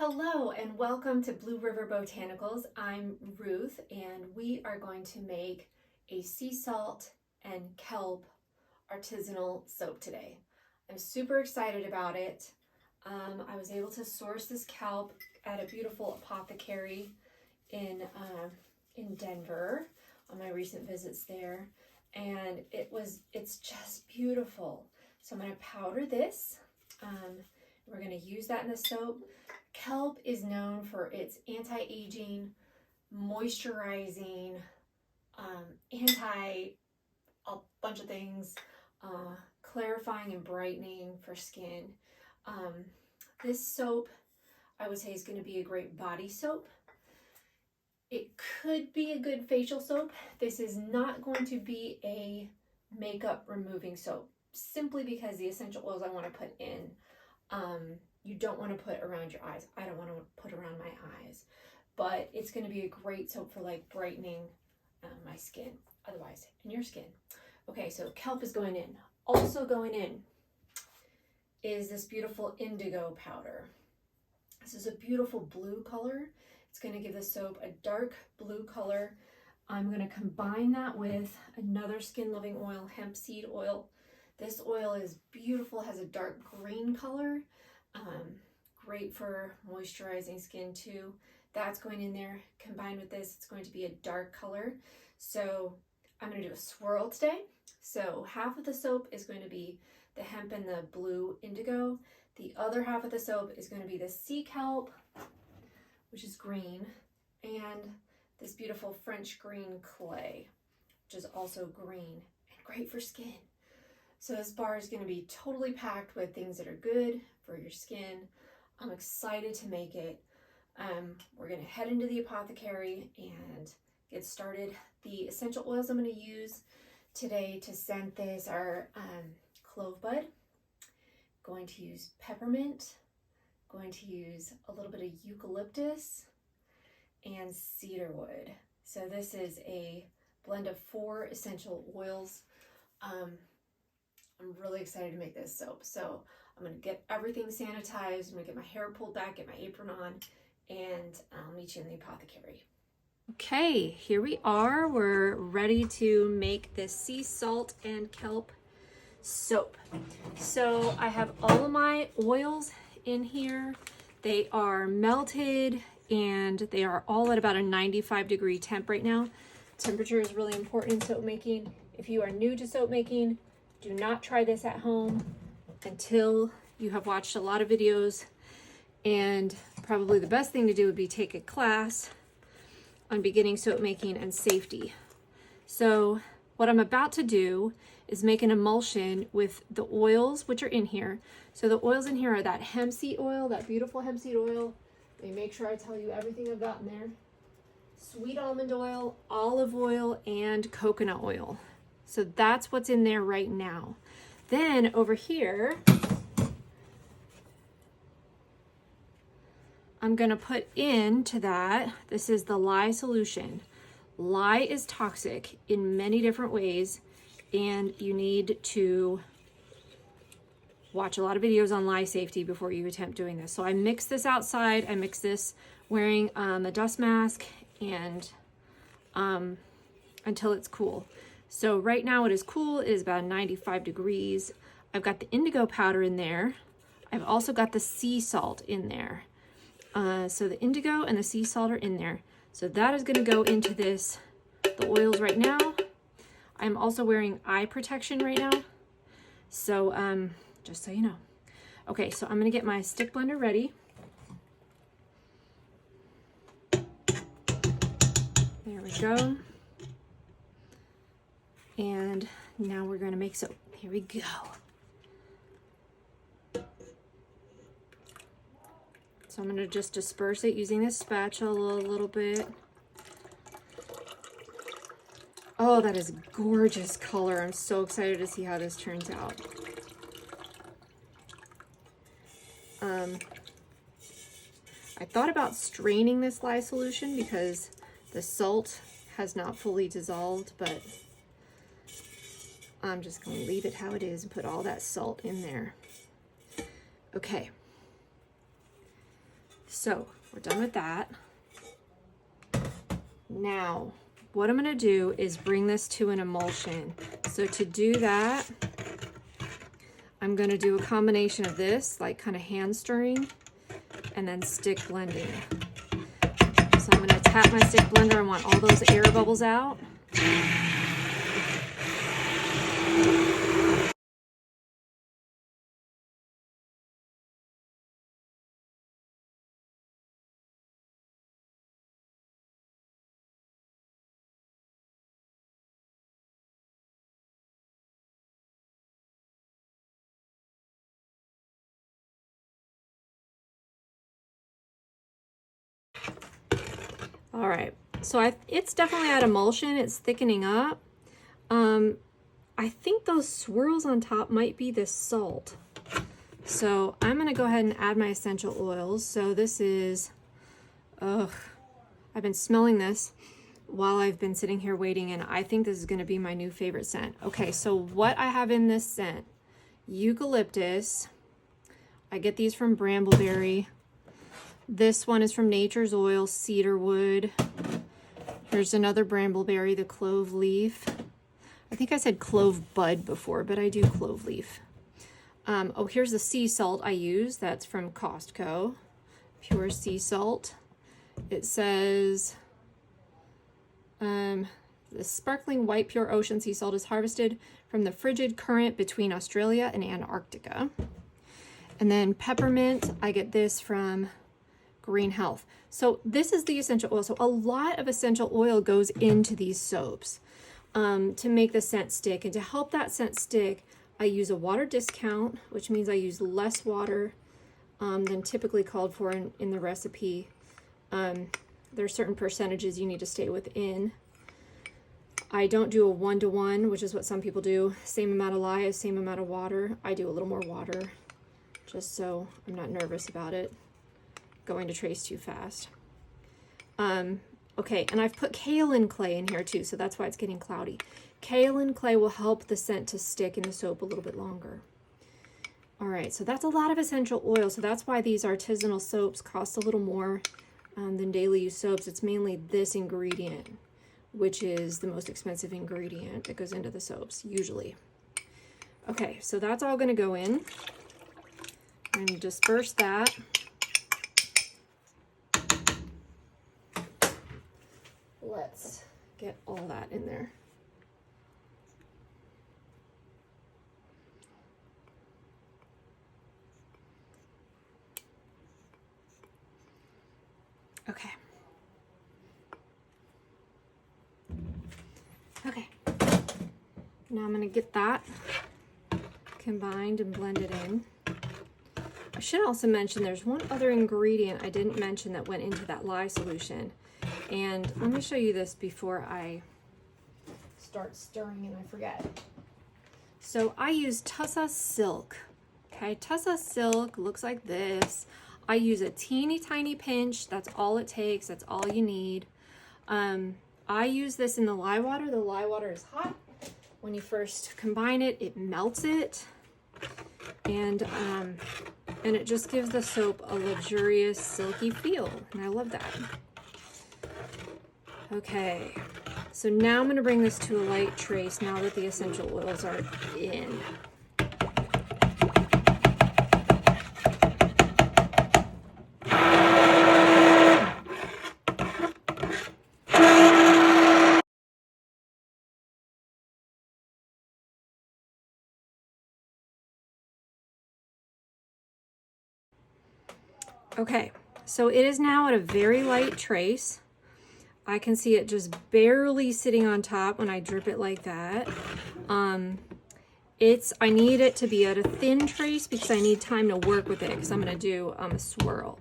Hello and welcome to Blue River Botanicals. I'm Ruth and we are going to make a sea salt and kelp artisanal soap today. I'm super excited about it. I was able to source this kelp at a beautiful apothecary in Denver on my recent visits there, and it's just beautiful. So I'm going to powder this. We're going to use that in the soap. Kelp is known for its anti-aging, moisturizing, a bunch of things, clarifying and brightening for skin. This soap, I would say, is going to be a great body soap. It could be a good facial soap. This is not going to be a makeup removing soap, simply because the essential oils I want to put in, you don't want to put around your eyes. I don't want to put around my eyes, but it's going to be a great soap for like brightening my skin, otherwise, and your skin. Okay, so kelp is going in. Also going in is this beautiful indigo powder. This is a beautiful blue color. It's going to give the soap a dark blue color. I'm going to combine that with another skin loving oil, hemp seed oil. This oil is beautiful, has a dark green color. Great for moisturizing skin too. That's going in there. Combined with this, it's going to be a dark color. So I'm going to do a swirl today. So half of the soap is going to be the hemp and the blue indigo. The other half of the soap is going to be the sea kelp, which is green, and this beautiful French green clay, which is also green and great for skin. So this bar is going to be totally packed with things that are good for your skin. I'm excited to make it. We're going to head into the apothecary and get started. The essential oils I'm going to use today to scent this are clove bud, going to use peppermint, going to use a little bit of eucalyptus, and cedarwood. So this is a blend of 4 essential oils. I'm really excited to make this soap. So I'm going to get everything sanitized. I'm going to get my hair pulled back, get my apron on, and I'll meet you in the apothecary. Okay, here we are. We're ready to make this sea salt and kelp soap. So I have all of my oils in here. They are melted and they are all at about a 95-degree temp right now. Temperature is really important in soap making. If you are new to soap making, do not try this at home until you have watched a lot of videos, and probably the best thing to do would be take a class on beginning soap making and safety. So what I'm about to do is make an emulsion with the oils which are in here. So the oils in here are that hemp seed oil, that beautiful hemp seed oil. Let me make sure I tell you everything I've got in there. Sweet almond oil, olive oil, and coconut oil. So that's what's in there right now. Then over here, I'm gonna put into that, this is the lye solution. Lye is toxic in many different ways, and you need to watch a lot of videos on lye safety before you attempt doing this. So I mix this outside, I mix this wearing a dust mask and until it's cool. So right now it is cool, it is about 95 degrees. I've got the indigo powder in there. I've also got the sea salt in there. So the indigo and the sea salt are in there. So that is gonna go into the oils right now. I'm also wearing eye protection right now. So just so you know. Okay, so I'm gonna get my stick blender ready. There we go. And now we're gonna make soap. Here we go. So I'm gonna just disperse it using this spatula a little bit. Oh, that is gorgeous color. I'm so excited to see how this turns out. I thought about straining this lye solution because the salt has not fully dissolved, but I'm just going to leave it how it is and put all that salt in there. Okay. So we're done with that. Now, what I'm gonna do is bring this to an emulsion. So to do that, I'm gonna do a combination of this, like kind of hand stirring, and then stick blending. So I'm gonna tap my stick blender. I want all those air bubbles out. All right, so it's definitely at emulsion. It's thickening up. I think those swirls on top might be the salt. So I'm gonna go ahead and add my essential oils. So this is, I've been smelling this while I've been sitting here waiting, and I think this is gonna be my new favorite scent. Okay, so what I have in this scent: eucalyptus. I get these from Brambleberry. This one is from Nature's Oil, cedarwood. Here's another Brambleberry, the clove leaf. I think I said clove bud before, but I do clove leaf. Oh, here's the sea salt I use. That's from Costco, pure sea salt. It says, the sparkling white pure ocean sea salt is harvested from the frigid current between Australia and Antarctica. And then peppermint, I get this from Green Health. So this is the essential oil. So a lot of essential oil goes into these soaps to make the scent stick. And to help that scent stick, I use a water discount, which means I use less water than typically called for in the recipe. There are certain percentages you need to stay within. I don't do a 1-to-1, which is what some people do. Same amount of lye, same amount of water. I do a little more water, just so I'm not nervous about it going to trace too fast. Okay, and I've put kaolin clay in here too, so that's why it's getting cloudy. Kaolin clay will help the scent to stick in the soap a little bit longer. All right, so that's a lot of essential oil, so that's why these artisanal soaps cost a little more than daily use soaps. It's mainly this ingredient, which is the most expensive ingredient that goes into the soaps, usually. Okay, so that's all gonna go in. I'm gonna disperse that. Let's get all that in there. Okay. Okay. Now I'm going to get that combined and blended in. I should also mention there's one other ingredient I didn't mention that went into that lye solution. And let me show you this before I start stirring and I forget. So I use Tussa Silk. Okay, Tussa Silk looks like this. I use a teeny tiny pinch. That's all it takes. That's all you need. I use this in the lye water. The lye water is hot. When you first combine it, it melts it. And it just gives the soap a luxurious, silky feel. And I love that. Okay, so now I'm going to bring this to a light trace now that the essential oils are in. Okay, so it is now at a very light trace. I can see it just barely sitting on top when I drip it like that. I need it to be at a thin trace because I need time to work with it because I'm going to do a swirl.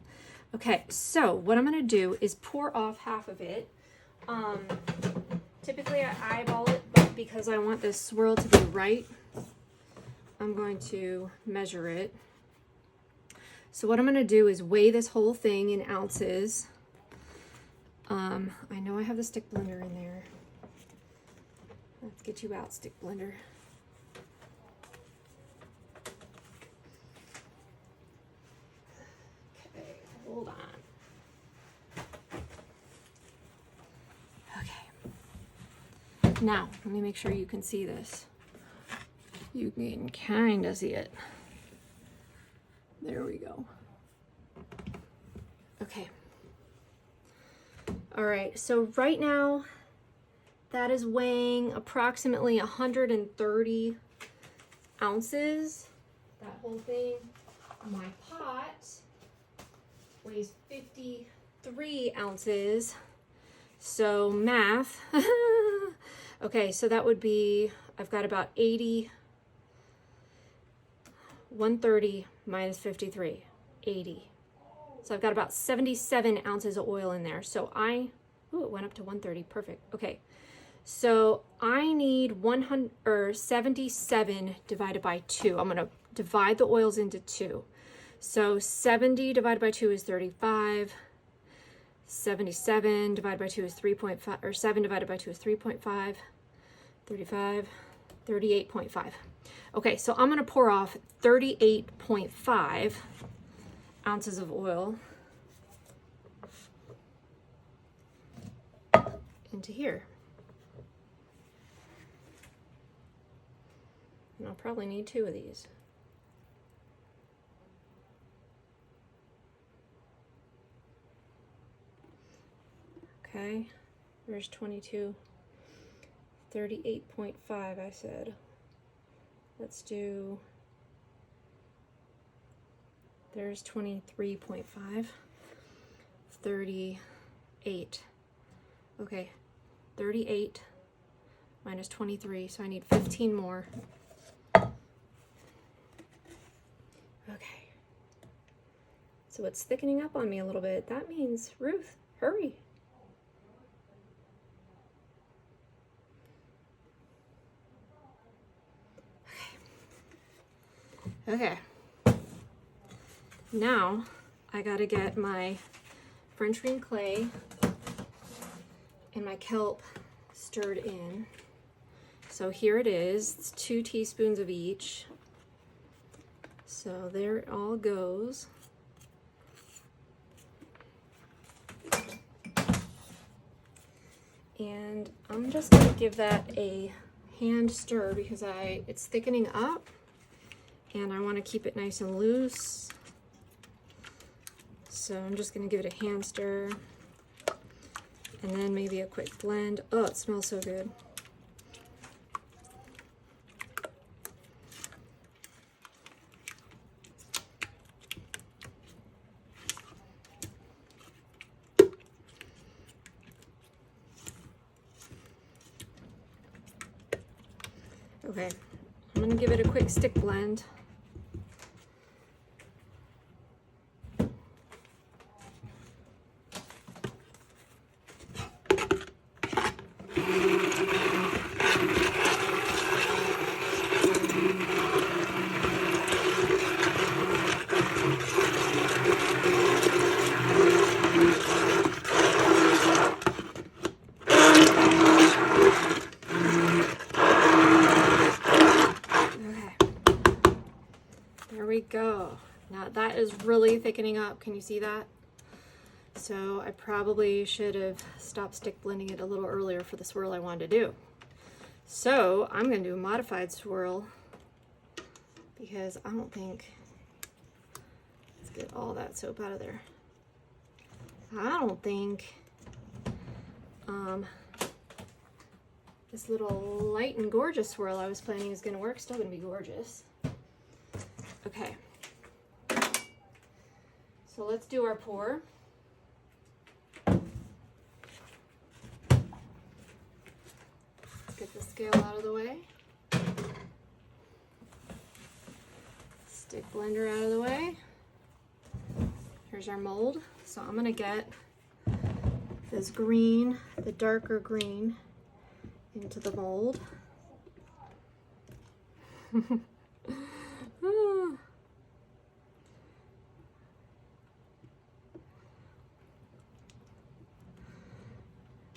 Okay, so what I'm going to do is pour off half of it. Typically I eyeball it, but because I want this swirl to be right, I'm going to measure it. So what I'm going to do is weigh this whole thing in ounces. I know I have the stick blender in there. Let's get you out, stick blender. Okay, hold on. Now, let me make sure you can see this. You can kind of see it. There we go. Okay. All right, so right now, that is weighing approximately 130 ounces. That whole thing. My pot weighs 53 ounces. So math. Okay, so that would be, I've got about 80, 130 minus 53, 80. So I've got about 77 ounces of oil in there. So it went up to 130, perfect. Okay, so I need 77 divided by 2. I'm gonna divide the oils into 2. So 70 divided by 2 is 35. 77 divided by 2 is 3.5, or 7 divided by 2 is 3.5. 35, 38.5. Okay, so I'm gonna pour off 38.5 ounces of oil into here. And I'll probably need 2 of these. Okay, there's 22, 38.5 I said. Let's do, there's 23.5, 38. Okay, 38 minus 23, so I need 15 more. Okay, so it's thickening up on me a little bit. That means, Ruth, hurry. Okay, now I gotta get my French green clay and my kelp stirred in. So here it is, it's 2 teaspoons of each. So there it all goes. And I'm just gonna give that a hand stir because it's thickening up. And I want to keep it nice and loose. So I'm just going to give it a hand stir. And then maybe a quick blend. Oh, it smells so good. Okay, I'm going to give it a quick stick blend. Go. Now that is really thickening up. Can you see that? So I probably should have stopped stick blending it a little earlier for the swirl I wanted to do. So I'm going to do a modified swirl because I don't think, let's get all that soap out of there. I don't think this little light and gorgeous swirl I was planning is going to work. Still going to be gorgeous. Okay, so let's do our pour. Let's get the scale out of the way. Stick blender out of the way. Here's our mold. So I'm going to get this green, the darker green, into the mold.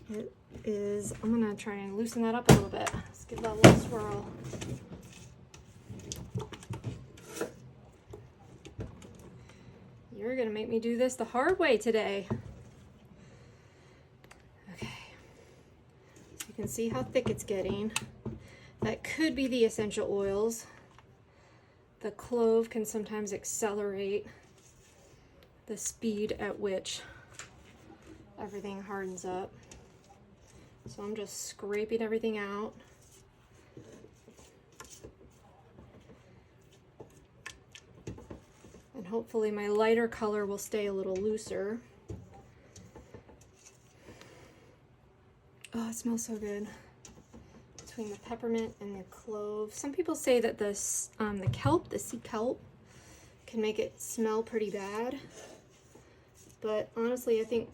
It is, I'm gonna try and loosen that up a little bit. Let's give that a little swirl. You're gonna make me do this the hard way today. Okay, so can see how thick it's getting. That could be the essential oils. The clove can sometimes accelerate the speed at which everything hardens up. So I'm just scraping everything out. And hopefully my lighter color will stay a little looser. Oh, it smells so good. Between the peppermint and the clove. Some people say that the kelp, the sea kelp, can make it smell pretty bad. But honestly, I think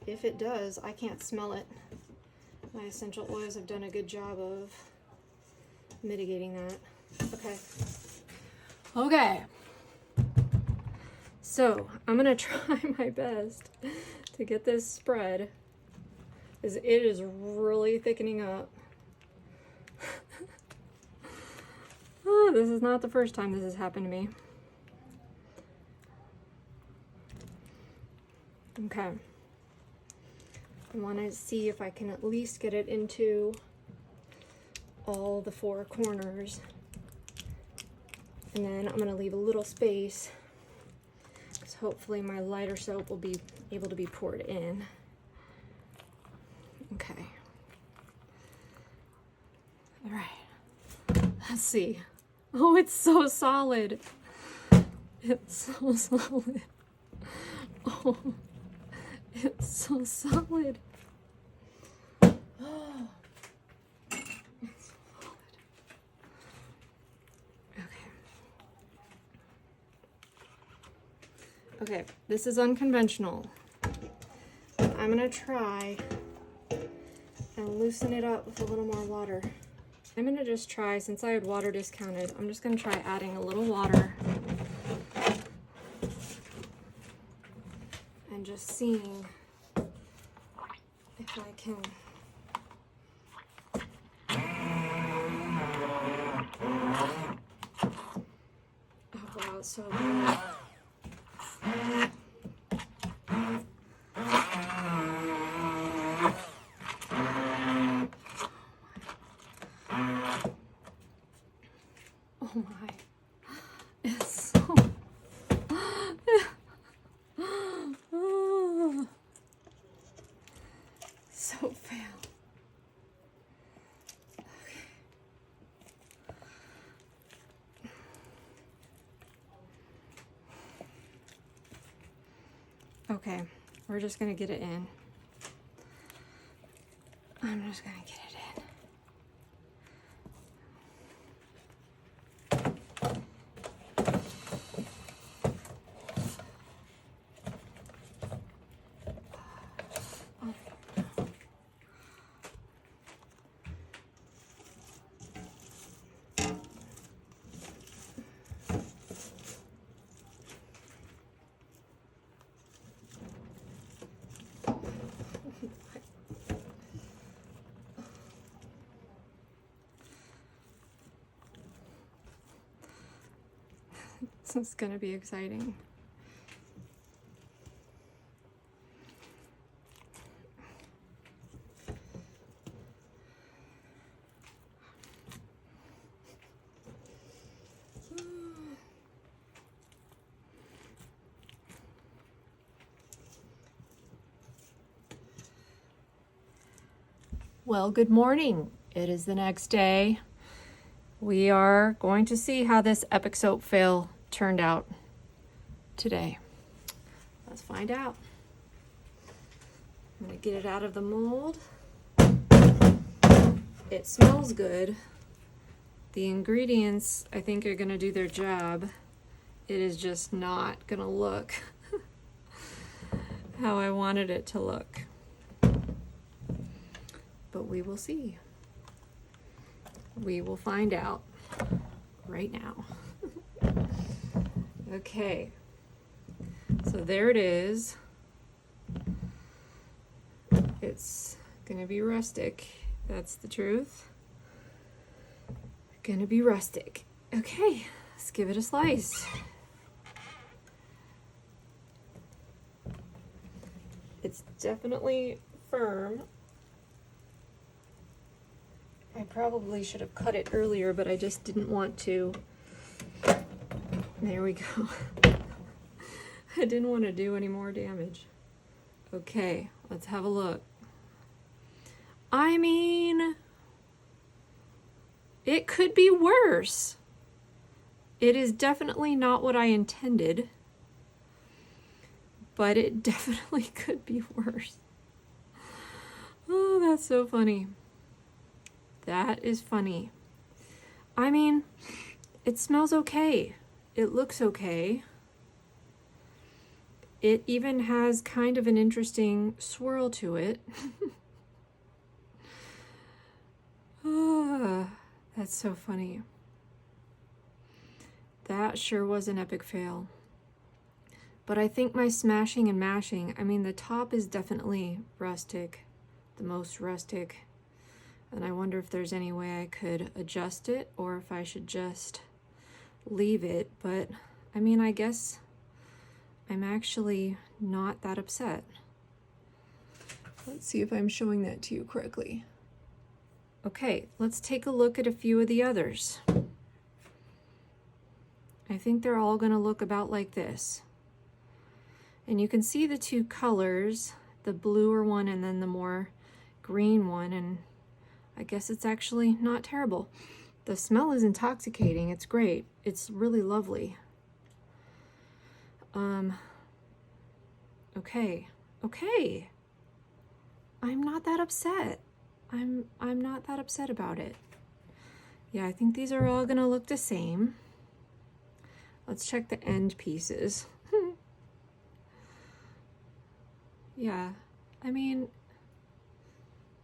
if it does, I can't smell it. My essential oils have done a good job of mitigating that. Okay. So I'm gonna try my best to get this spread, because it is really thickening up. Oh, this is not the first time this has happened to me. Okay. I want to see if I can at least get it into all the four corners. And then I'm going to leave a little space, because hopefully my lighter soap will be able to be poured in. Okay. All right. Let's see. Oh, it's so solid. It's so solid. Oh, it's so solid. Oh, it's solid. Okay, this is unconventional. I'm gonna try and loosen it up with a little more water. I'm gonna just try, since I had water discounted, I'm just gonna try adding a little water and just seeing if I can. Oh wow, it's so good. Oh my, it's so, oh, so fail. Okay, we're just gonna get it in. I'm just gonna get it in. This is gonna be exciting. Well, good morning. It is the next day. We are going to see how this epic soap fail turned out today. Let's find out. I'm gonna get it out of the mold. It smells good. The ingredients, I think, are gonna do their job. It is just not gonna look how I wanted it to look. But we will see. We will find out right now. Okay, so there it is. It's gonna be rustic. That's the truth. Gonna be rustic. Okay, let's give it a slice. It's definitely firm. I probably should have cut it earlier, but I just didn't want to. There we go. I didn't want to do any more damage. Okay, let's have a look. I mean, it could be worse. It is definitely not what I intended, but it definitely could be worse. Oh, that's so funny. That is funny. I mean, it smells okay. It looks okay. It even has kind of an interesting swirl to it. Ah, that's so funny. That sure was an epic fail. But I think my smashing and mashing, I mean, the top is definitely rustic, the most rustic. And I wonder if there's any way I could adjust it or if I should just leave it. But I mean, I guess I'm actually not that upset. Let's see if I'm showing that to you correctly. Okay, let's take a look at a few of the others. I think they're all gonna look about like this. And you can see the two colors, the bluer one and then the more green one, and I guess it's actually not terrible. The smell is intoxicating, it's great. It's really lovely. Okay. I'm not that upset. I'm not that upset about it. Yeah, I think these are all gonna look the same. Let's check the end pieces. Yeah, I mean,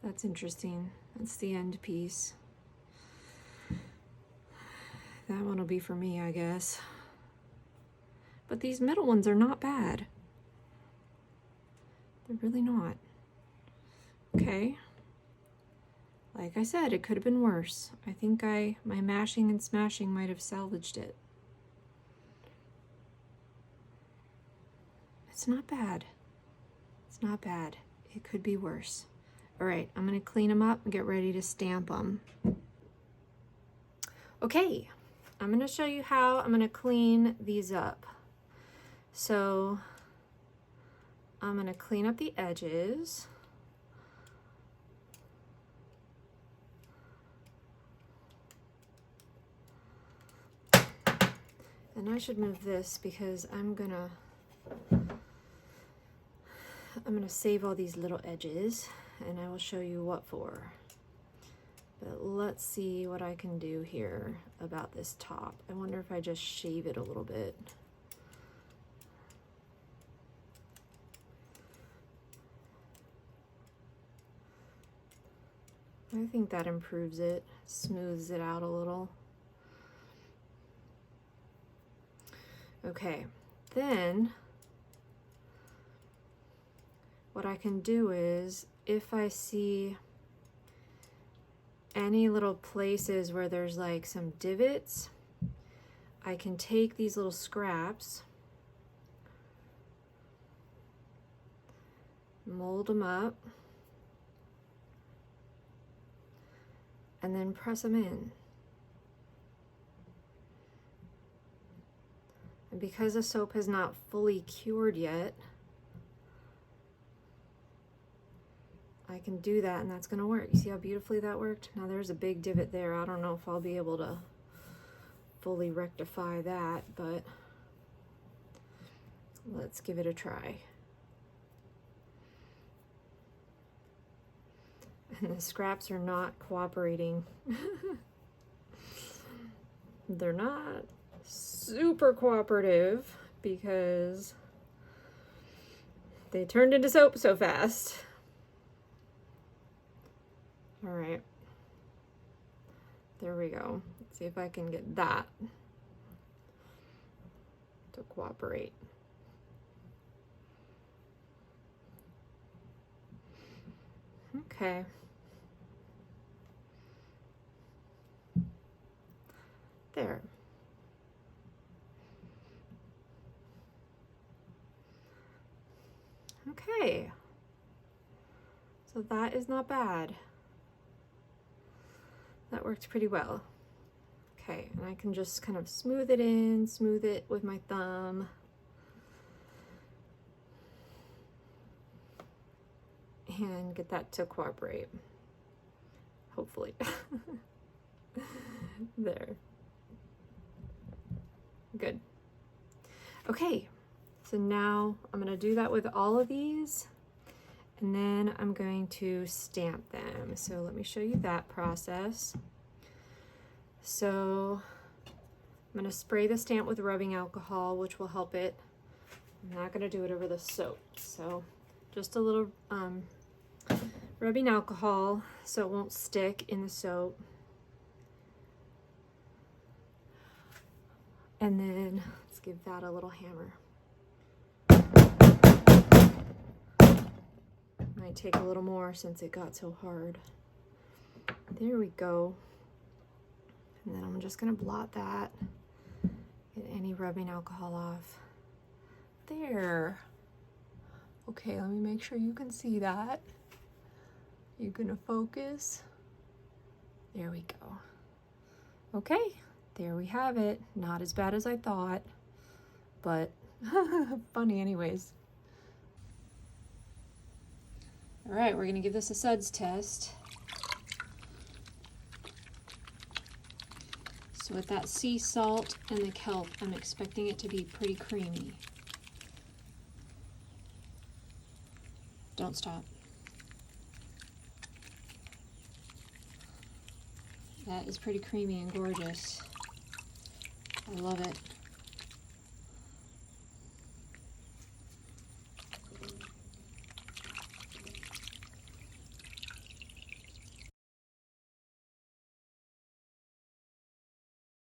that's interesting. That's the end piece. That one will be for me, I guess. But these middle ones are not bad. They're really not. Okay. Like I said, it could have been worse. I think my mashing and smashing might have salvaged it. It's not bad. It's not bad. It could be worse. All right, I'm gonna clean them up and get ready to stamp them. Okay, I'm gonna show you how I'm gonna clean these up. So I'm gonna clean up the edges. And I should move this because I'm gonna save all these little edges and I will show you what for. But let's see what I can do here about this top. I wonder if I just shave it a little bit. I think that improves it, smooths it out a little. Okay, then what I can do is, if I see any little places where there's like some divots, I can take these little scraps, mold them up, and then press them in. And because the soap has not fully cured yet, I can do that and that's gonna work. You see how beautifully that worked? Now there's a big divot there. I don't know if I'll be able to fully rectify that, but let's give it a try. And the scraps are not cooperating. They're not super cooperative because they turned into soap so fast. All right, there we go. Let's see if I can get that to cooperate. Okay. There. Okay. So that is not bad. that worked pretty well. Okay, and I can just kind of smooth it in, smooth it with my thumb. And get that to cooperate, hopefully. There. Good. Okay, so now I'm gonna do that with all of these, and then I'm going to stamp them. So let me show you that process. So I'm gonna spray the stamp with rubbing alcohol, which will help it. I'm not gonna do it over the soap. So just a little rubbing alcohol so it won't stick in the soap. And then let's give that a little hammer. Might take a little more since it got so hard. There we go. And then I'm just gonna blot that, get any rubbing alcohol off. There. Okay, let me make sure you can see that. You're gonna focus. There we go. Okay, there we have it. Not as bad as I thought, but funny anyways. All right, we're gonna give this a suds test. So with that sea salt and the kelp, I'm expecting it to be pretty creamy. Don't stop. That is pretty creamy and gorgeous. I love it.